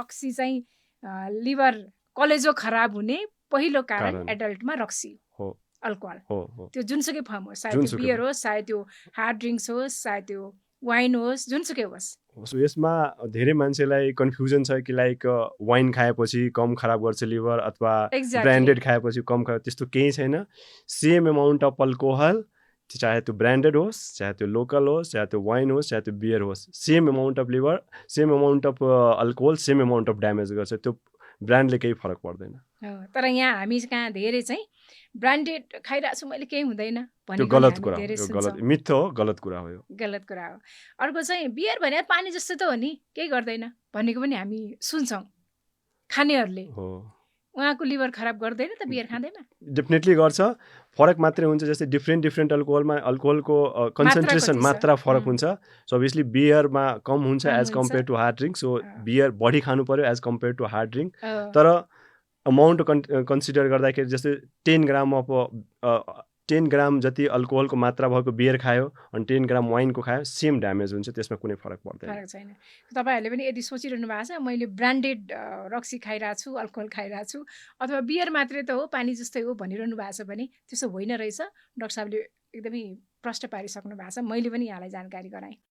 रक्सी चाहिँ लिभर कलेजो खराब हुने पहिलो कारण कारण। एडल्टमा रक्सी हो अल्कोहल हो त्यो जुनसुकै फर्म होस् सायद त्यो जुनसुकै बियर होस् सायद त्यो हार्ड ड्रिङ्क्स होस् सायद त्यो वाइन होस् जुनसुकै होस् सो यसमा धेरै मान्छेलाई कन्फ्युजन छ कि लाइक वाइन खाएपछि कम खराब गर्छ लिभर अथवा Exactly. ब्रान्डेड खाएपछि कम खराब त्यस्तो केही छैन सेम अमाउन्ट अफ अल्कोहल चाहे त्यो ब्रान्डेड होस् चाहे त्यो लोकल होस् चाहे त्यो वाइन होस् चाहे त्यो बियर होस् same amount of liver same amount of alcohol same amount of damage गर्छ त्यो ब्रान्डले केही फरक पर्दैन तर यहाँ हामी कहाँ धेरै चाहिँ ब्रान्डेड खाइरहेको छु मैले केही हुँदैन त्यो भनेको गलत हामी कुरा धेरै हो यो सुन्छौँ गलत मिथ हो गलत कुरा हो यो गलत कुरा हो अर्को चाहिँ बियर भने पानी जस्तो त हो नि केही गर्दैन भनेको पनि हामी सुन्छौँ खानेहरूले हो उहाँको लिभर खराब गर्दैन त बियर खाँदैन डेफिनेटली गर्छ फरक मात्रै हुन्छ जस्तै डिफ्रेन्ट अल्कोहलमा अल्कोहलको कन्सन्ट्रेसन कति छ? मात्रा फरक हुन्छ सो अभियसली बियरमा कम हुन्छ कम एज हुन्छ। Compare to hard drink so अँ। बियर बढी खानु पर्यो as compare to hard drink अँ, तर अमाउन्ट कन्सिडर गर्दाखेरि जस्तै 10 ग्राम अफ 10 ग्राम जति अल्कोहलको मात्रा भएको बियर खायो अनि 10 ग्राम वाइनको खायो सेम ड्यामेज हुन्छ त्यसमा कुनै फरक पर्दैन फरक छैन तपाईँहरूले पनि यदि सोचिरहनु भएको छ मैले ब्रान्डेड रक्सी खाइरहेको छु अल्कोहल खाइरहेको छु अथवा बियर मात्रै त हो पानी जस्तै हो भनिरहनु भएको छ भने त्यसो होइन रहेछ डाक्टर साहबले एकदमै प्रष्ट पारिसक्नु भएको छ मैले पनि यहाँलाई जानकारी गराएँ